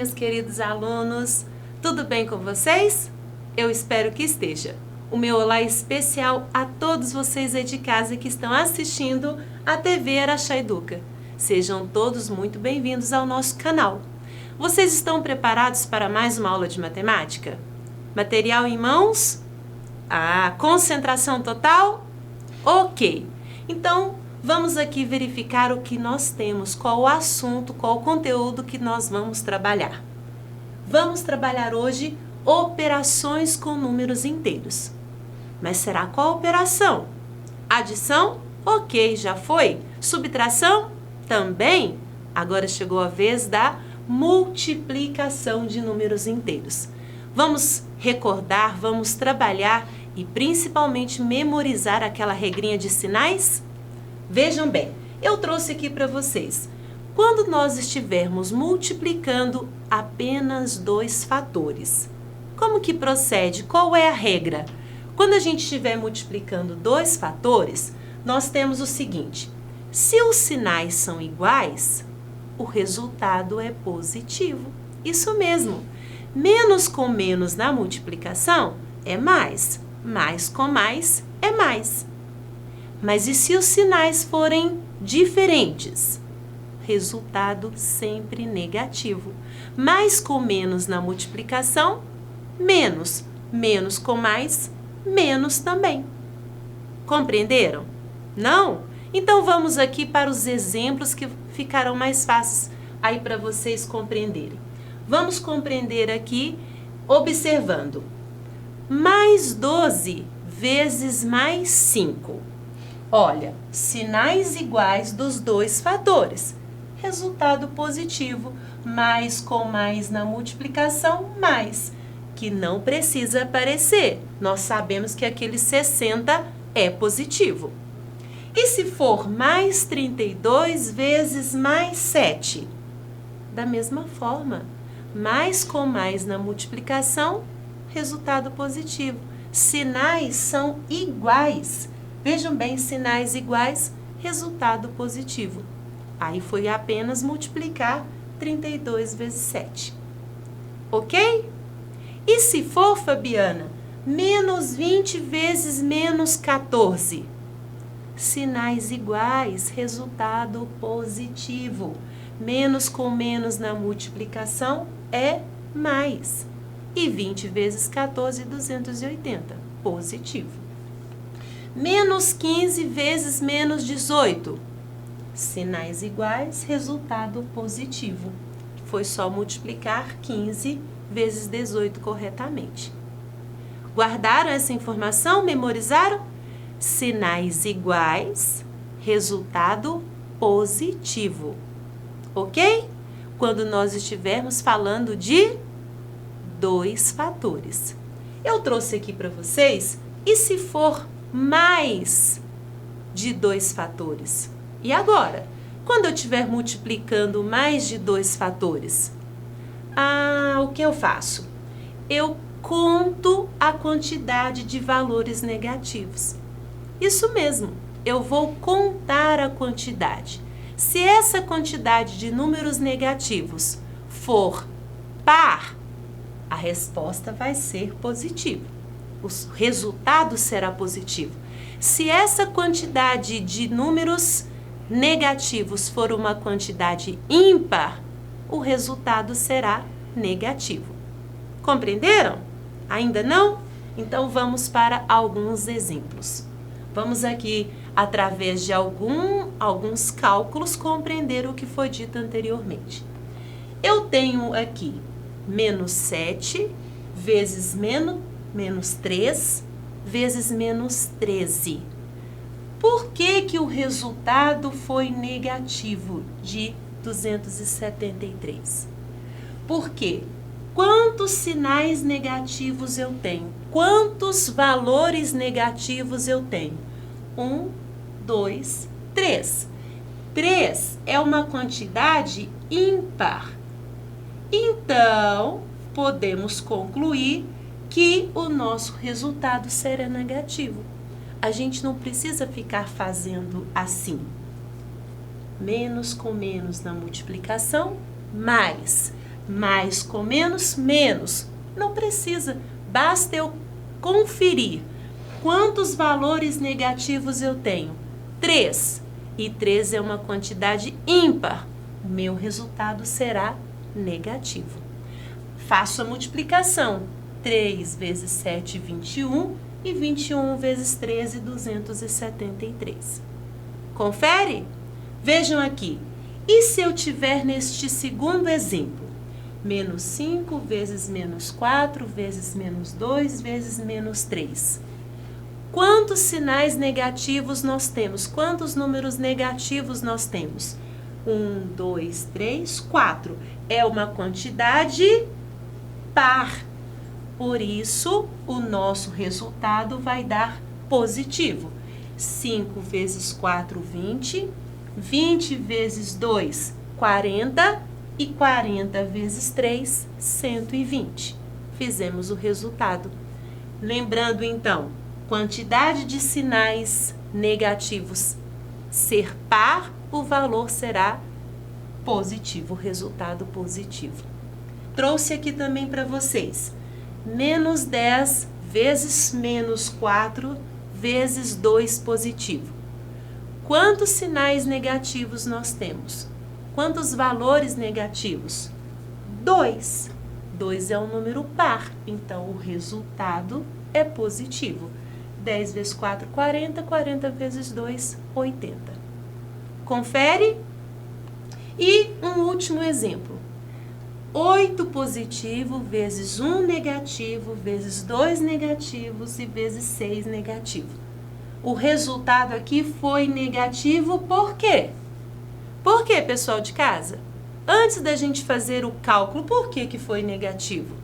meus queridos alunos! Tudo bem com vocês? Eu espero que esteja. O meu olá especial a todos vocês aí de casa que estão assistindo a TV Araxá Educa. Sejam todos muito bem-vindos ao nosso canal. Vocês estão preparados para mais uma aula de matemática? Material em mãos? Concentração total? Ok! Então, vamos aqui verificar o que nós temos, qual o assunto, qual o conteúdo que nós vamos trabalhar. Vamos trabalhar hoje operações com números inteiros. Mas será qual operação? Adição? Ok, já foi. Subtração? Também. Agora chegou a vez da multiplicação de números inteiros. Vamos recordar, vamos trabalhar e principalmente memorizar aquela regrinha de sinais? Vejam bem, eu trouxe aqui para vocês. Quando nós estivermos multiplicando apenas dois fatores, como que procede? Qual é a regra? Quando a gente estiver multiplicando dois fatores, nós temos o seguinte: se os sinais são iguais, o resultado é positivo. Isso mesmo. Menos com menos na multiplicação é mais. Mais com mais é mais. Mas e se os sinais forem diferentes? Resultado sempre negativo. Mais com menos na multiplicação, menos. Menos com mais, menos também. Compreenderam? Não? Então vamos aqui para os exemplos que ficarão mais fáceis aí para vocês compreenderem. Vamos compreender aqui observando. Mais 12 vezes mais 5. Olha, sinais iguais dos dois fatores. Resultado positivo. Mais com mais na multiplicação, mais. Que não precisa aparecer. Nós sabemos que aquele 60 é positivo. E se for mais 32 vezes mais 7? Da mesma forma. Mais com mais na multiplicação, resultado positivo. Sinais são iguais. Vejam bem, sinais iguais, resultado positivo. Aí foi apenas multiplicar 32 vezes 7. Ok? E se for, Fabiana, menos 20 vezes menos 14? Sinais iguais, resultado positivo. Menos com menos na multiplicação é mais. E 20 vezes 14, 280. Positivo. Menos 15 vezes menos 18. Sinais iguais, resultado positivo. Foi só multiplicar 15 vezes 18 corretamente. Guardaram essa informação? Memorizaram? Sinais iguais, resultado positivo. Ok? Quando nós estivermos falando de dois fatores. Eu trouxe aqui para vocês, e se for mais de dois fatores? E agora? Quando eu estiver multiplicando mais de dois fatores? O que eu faço? Eu conto a quantidade de valores negativos. Isso mesmo, eu vou contar a quantidade. Se essa quantidade de números negativos for par, a resposta vai ser positiva. O resultado será positivo. Se essa quantidade de números negativos for uma quantidade ímpar, o resultado será negativo. Compreenderam? Ainda não? Então vamos para alguns exemplos. Vamos aqui, através de alguns cálculos, compreender o que foi dito anteriormente. Eu tenho aqui menos 7 vezes menos 3 vezes menos 13. Por que o resultado foi negativo de 273? Porque quantos sinais negativos eu tenho? Quantos valores negativos eu tenho? 1, 2, 3. 3 é uma quantidade ímpar. Então, podemos concluir que o nosso resultado será negativo. A gente não precisa ficar fazendo assim. Menos com menos na multiplicação, mais. Mais com menos, menos. Não precisa, basta eu conferir quantos valores negativos eu tenho. 3. E 3 é uma quantidade ímpar. O meu resultado será negativo. Faço a multiplicação. 3 vezes 7, 21. E 21 vezes 13, 273. Confere? Vejam aqui. E se eu tiver neste segundo exemplo? Menos 5 vezes menos 4 vezes menos 2 vezes menos 3. Quantos sinais negativos nós temos? Quantos números negativos nós temos? 1, 2, 3, 4. É uma quantidade par. Por isso, o nosso resultado vai dar positivo. 5 vezes 4, 20. 20 vezes 2, 40. E 40 vezes 3, 120. Fizemos o resultado. Lembrando, então, quantidade de sinais negativos ser par, o valor será positivo, o resultado positivo. Trouxe aqui também para vocês. Menos 10 vezes menos 4 vezes 2 positivo. Quantos sinais negativos nós temos? Quantos valores negativos? 2. 2 é um número par, então o resultado é positivo. 10 vezes 4, 40. 40 vezes 2, 80. Confere? E um último exemplo. 8 positivo vezes 1 negativo vezes 2 negativos e vezes 6 negativo. O resultado aqui foi negativo por quê? Por quê, pessoal de casa? Antes da gente fazer o cálculo, por que foi negativo?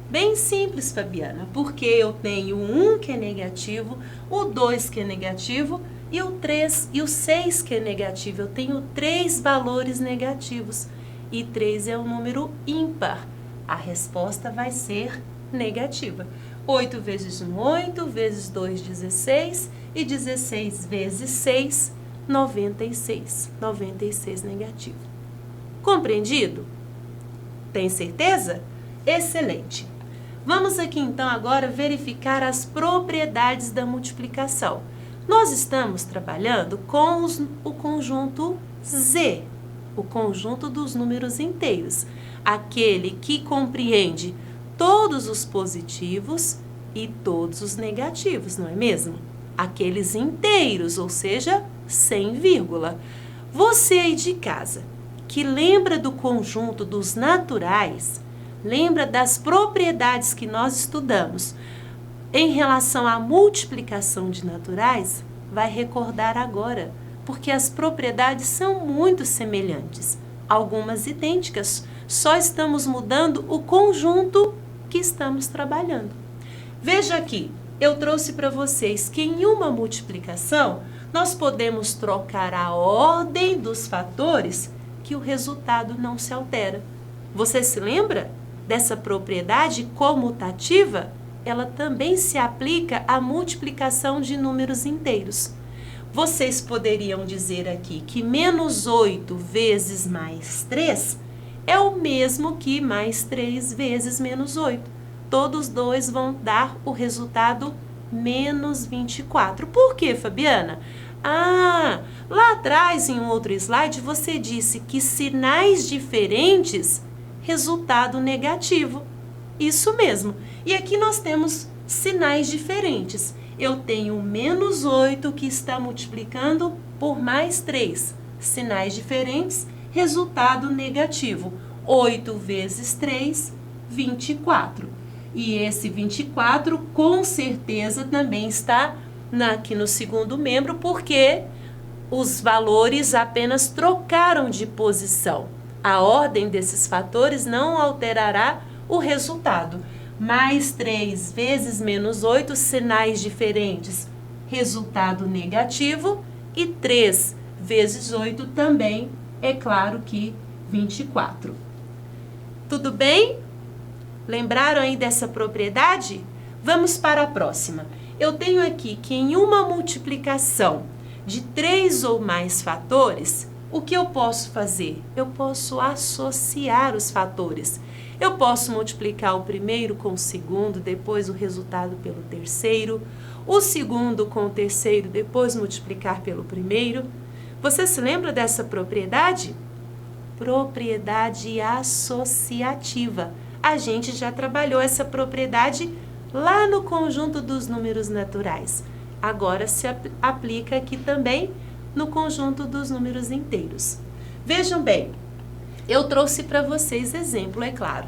Bem simples, Fabiana, porque eu tenho o 1 que é negativo, o 2 que é negativo e o 3 e o 6 que é negativo. Eu tenho 3 valores negativos e 3 é um número ímpar. A resposta vai ser negativa. 8 vezes 1, 8, vezes 2, 16 e 16 vezes 6, 96. 96 negativo. Compreendido? Tem certeza? Excelente. Vamos aqui então agora verificar as propriedades da multiplicação. Nós estamos trabalhando com o conjunto Z, o conjunto dos números inteiros, aquele que compreende todos os positivos e todos os negativos, não é mesmo? Aqueles inteiros, ou seja, sem vírgula. Você aí de casa, que lembra do conjunto dos naturais, lembra das propriedades que nós estudamos em relação à multiplicação de naturais, vai recordar agora, porque as propriedades são muito semelhantes, algumas idênticas, só estamos mudando o conjunto que estamos trabalhando. Veja aqui, eu trouxe para vocês que em uma multiplicação, nós podemos trocar a ordem dos fatores que o resultado não se altera. Você se lembra dessa propriedade comutativa? Ela também se aplica à multiplicação de números inteiros. Vocês poderiam dizer aqui que menos 8 vezes mais 3 é o mesmo que mais 3 vezes menos 8. Todos dois vão dar o resultado menos 24. Por quê, Fabiana? Ah, lá atrás, em um outro slide, você disse que sinais diferentes, resultado negativo. Isso mesmo. E aqui nós temos sinais diferentes. Eu tenho menos 8 que está multiplicando por mais 3. Sinais diferentes, resultado negativo. 8 vezes 3, 24. E esse 24, com certeza, também está aqui no segundo membro, porque os valores apenas trocaram de posição. A ordem desses fatores não alterará o resultado. Mais 3 vezes menos 8, sinais diferentes, resultado negativo. E 3 vezes 8 também, é claro que 24. Tudo bem? Lembraram aí dessa propriedade? Vamos para a próxima. Eu tenho aqui que em uma multiplicação de 3 ou mais fatores, o que eu posso fazer? Eu posso associar os fatores. Eu posso multiplicar o primeiro com o segundo, depois o resultado pelo terceiro, o segundo com o terceiro, depois multiplicar pelo primeiro. Você se lembra dessa propriedade? Propriedade associativa. A gente já trabalhou essa propriedade lá no conjunto dos números naturais. Agora se aplica aqui também no conjunto dos números inteiros. Vejam bem, eu trouxe para vocês exemplo, é claro.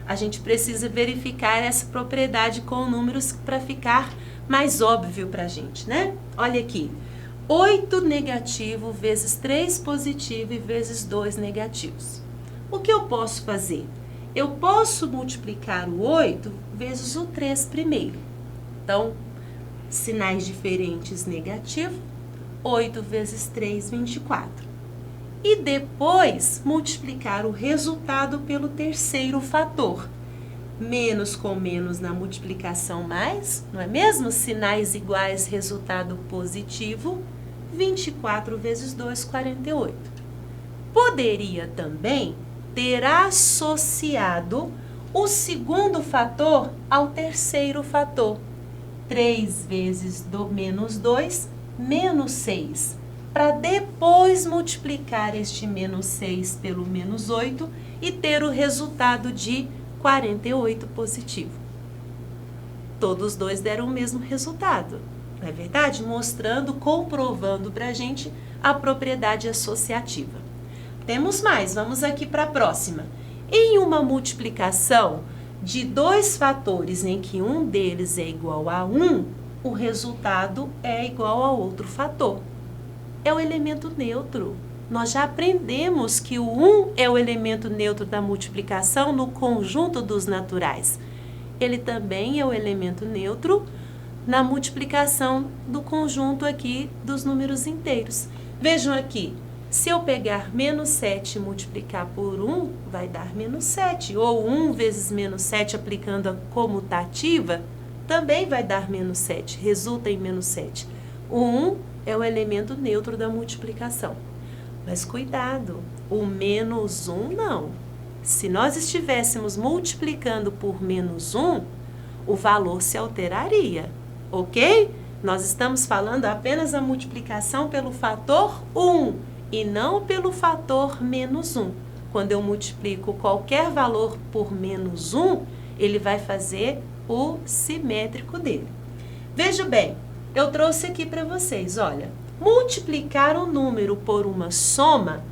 A gente precisa verificar essa propriedade com números para ficar mais óbvio para a gente, né? Olha aqui, 8 negativo vezes 3 positivo e vezes 2 negativos. O que eu posso fazer? Eu posso multiplicar o 8 vezes o 3 primeiro. Então, sinais diferentes, negativo, 8 vezes 3, 24. E depois, multiplicar o resultado pelo terceiro fator. Menos com menos na multiplicação mais, não é mesmo? Sinais iguais, resultado positivo, 24 vezes 2, 48. Poderia também ter associado o segundo fator ao terceiro fator. 3 vezes menos 2, menos 6. Para depois multiplicar este menos 6 pelo menos 8 e ter o resultado de 48 positivo. Todos os dois deram o mesmo resultado, não é verdade? Mostrando, comprovando para a gente a propriedade associativa. Temos mais, vamos aqui para a próxima. Em uma multiplicação de dois fatores em que um deles é igual a 1, o resultado é igual a outro fator. É o elemento neutro. Nós já aprendemos que o 1 é o elemento neutro da multiplicação no conjunto dos naturais. Ele também é o elemento neutro na multiplicação do conjunto aqui dos números inteiros. Vejam aqui, se eu pegar menos 7 e multiplicar por 1, vai dar menos 7. Ou 1 vezes menos 7 aplicando a comutativa, também vai dar menos 7, resulta em menos 7. O 1 é o elemento neutro da multiplicação. Mas cuidado, o menos 1 não. Se nós estivéssemos multiplicando por menos 1, o valor se alteraria, ok? Nós estamos falando apenas da multiplicação pelo fator 1 e não pelo fator menos 1. Quando eu multiplico qualquer valor por menos 1, ele vai fazer o simétrico dele. Veja bem, eu trouxe aqui para vocês, olha, multiplicar um número por uma soma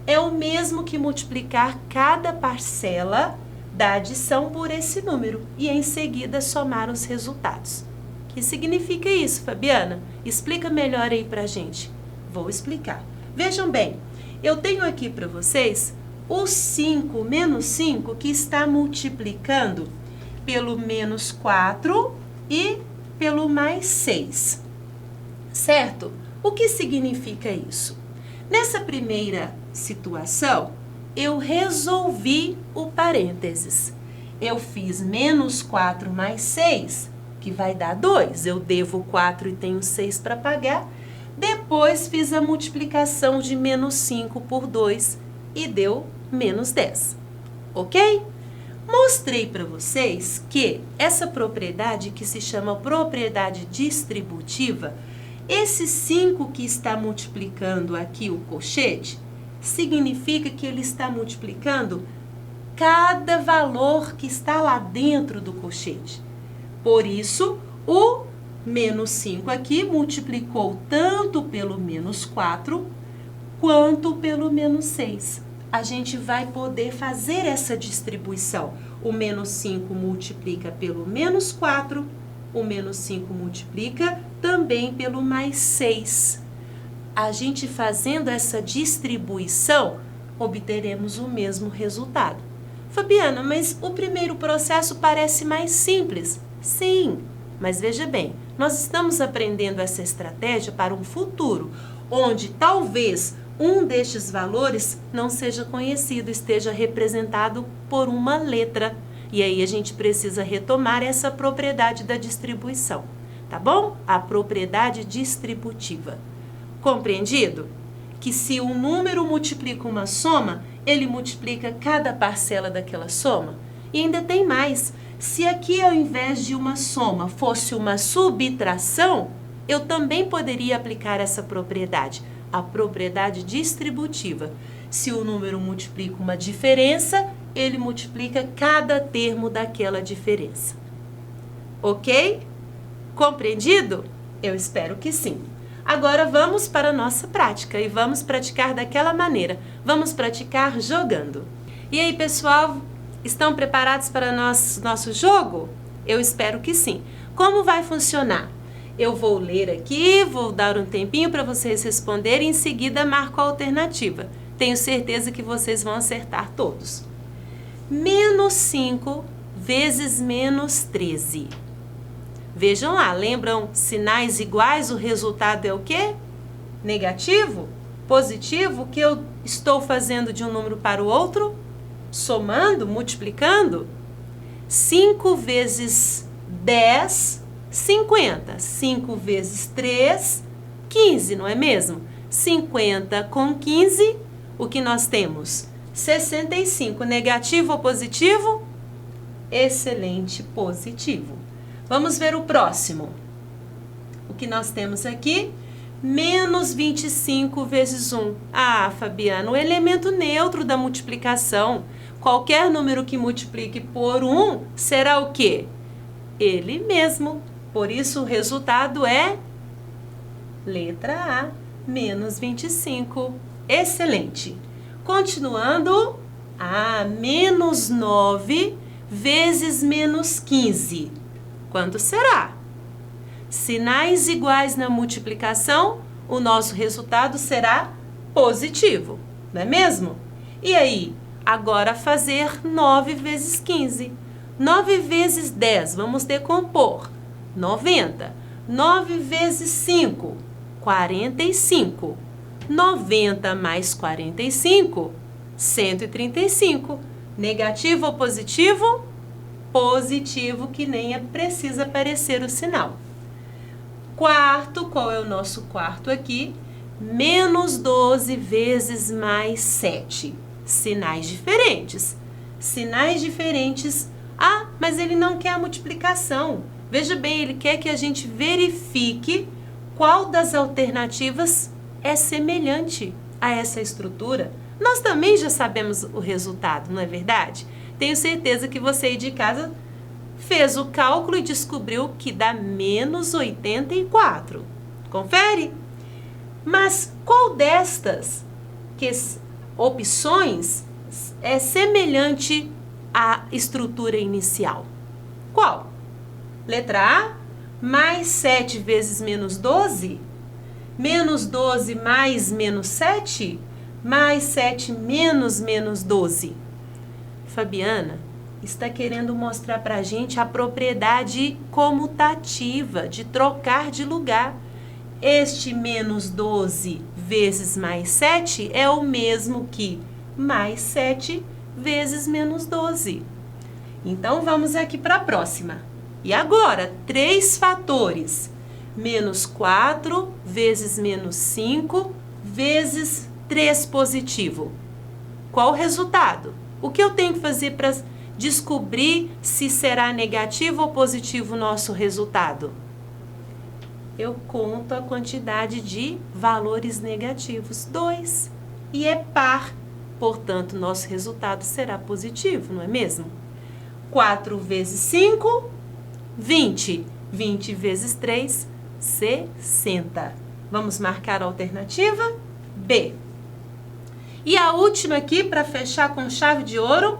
é o mesmo que multiplicar cada parcela da adição por esse número e em seguida somar os resultados. O que significa isso, Fabiana? Explica melhor aí pra gente. Vou explicar. Vejam bem, eu tenho aqui para vocês o 5 menos 5 que está multiplicando pelo menos 4 e pelo mais 6, certo? O que significa isso? Nessa primeira situação, eu resolvi o parênteses. Eu fiz menos 4 mais 6, que vai dar 2. Eu devo 4 e tenho 6 para pagar. Depois fiz a multiplicação de menos 5 por 2 e deu menos 10. Ok? Mostrei para vocês que essa propriedade, que se chama propriedade distributiva, esse 5 que está multiplicando aqui o colchete, significa que ele está multiplicando cada valor que está lá dentro do colchete. Por isso, o menos 5 aqui multiplicou tanto pelo menos 4 quanto pelo menos 6. A gente vai poder fazer essa distribuição. O menos 5 multiplica pelo menos 4, o menos 5 multiplica também pelo mais 6. A gente fazendo essa distribuição, obteremos o mesmo resultado. Fabiana, mas o primeiro processo parece mais simples. Sim, mas veja bem, nós estamos aprendendo essa estratégia para um futuro, onde talvez um destes valores não seja conhecido, esteja representado por uma letra. E aí a gente precisa retomar essa propriedade da distribuição, tá bom? A propriedade distributiva. Compreendido? que se um número multiplica uma soma, ele multiplica cada parcela daquela soma? E ainda tem mais. Se aqui, ao invés de uma soma, fosse uma subtração, eu também poderia aplicar essa propriedade, a propriedade distributiva. Se o número multiplica uma diferença, ele multiplica cada termo daquela diferença. Ok? Compreendido? Eu espero que sim. Agora vamos para a nossa prática e vamos praticar daquela maneira. Vamos praticar jogando. E aí, pessoal, estão preparados para nosso jogo? Eu espero que sim. Como vai funcionar? Eu vou ler aqui, vou dar um tempinho para vocês responderem, em seguida marco a alternativa. Tenho certeza que vocês vão acertar todos. Menos 5 vezes menos 13. Vejam lá, lembram sinais iguais, o resultado é o quê? Negativo? Positivo? O que eu estou fazendo de um número para o outro? Somando, multiplicando? 5 vezes 10, 50. 5 vezes 3, 15, não é mesmo? 50 com 15, o que nós temos? 65. Negativo ou positivo? Excelente, positivo. Vamos ver o próximo. O que nós temos aqui? Menos 25 vezes 1. Ah, Fabiana, o elemento neutro da multiplicação. Qualquer número que multiplique por 1 será o quê? Ele mesmo. Por isso, o resultado é letra A, menos 25. Excelente. Continuando, menos 9 vezes menos 15. Quanto será? Sinais iguais na multiplicação, o nosso resultado será positivo, não é mesmo? E aí, agora fazer 9 vezes 15. 9 vezes 10, vamos decompor. 90. 9 vezes 5, 45. 90 mais 45, 135. Negativo ou positivo? Positivo, que nem precisa aparecer o sinal. Quarto, qual é o nosso quarto aqui? Menos 12 vezes mais 7. Sinais diferentes. Sinais diferentes. Ah, mas ele não quer a multiplicação. Veja bem, ele quer que a gente verifique qual das alternativas é semelhante a essa estrutura. Nós também já sabemos o resultado, não é verdade? Tenho certeza que você aí de casa fez o cálculo e descobriu que dá menos 84. Confere? Mas qual destas opções é semelhante à estrutura inicial? Qual? Letra A, mais 7 vezes menos 12? Menos 12 mais menos 7? Mais 7 menos menos 12? Fabiana está querendo mostrar para a gente a propriedade comutativa, de trocar de lugar. Este menos 12 vezes mais 7 é o mesmo que mais 7 vezes menos 12. Então, vamos aqui para a próxima. E agora, 3 fatores. Menos 4 vezes menos 5 vezes 3 positivo. Qual o resultado? O que eu tenho que fazer para descobrir se será negativo ou positivo o nosso resultado? Eu conto a quantidade de valores negativos, 2. E é par, portanto, nosso resultado será positivo, não é mesmo? 4 vezes 5, 20. 20 vezes 3, 60. Vamos marcar a alternativa B. E a última aqui, para fechar com chave de ouro,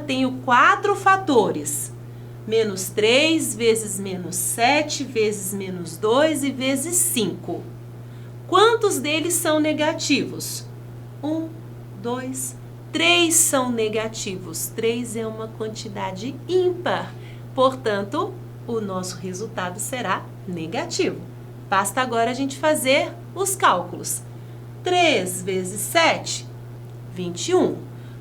tenho 4 fatores. Menos 3 vezes menos 7 vezes menos 2 e vezes 5. Quantos deles são negativos? 1, 2, 3 são negativos. 3 é uma quantidade ímpar. Portanto, o nosso resultado será negativo. Basta agora a gente fazer os cálculos. 3 vezes 7, 21.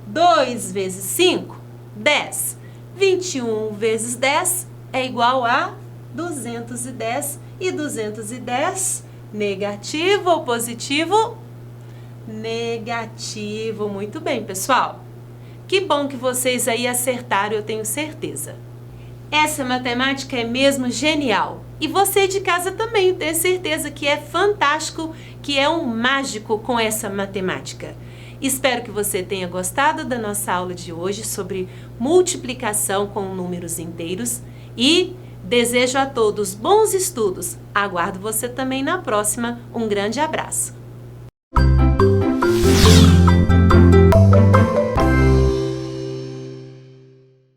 2 vezes 5, 10. 21 vezes 10 é igual a 210. E 210, negativo ou positivo? Negativo. Muito bem, pessoal. Que bom que vocês aí acertaram, eu tenho certeza. Essa matemática é mesmo genial. E você de casa também tem certeza que é fantástico, que é um mágico com essa matemática. Espero que você tenha gostado da nossa aula de hoje sobre multiplicação com números inteiros e desejo a todos bons estudos. Aguardo você também na próxima. Um grande abraço.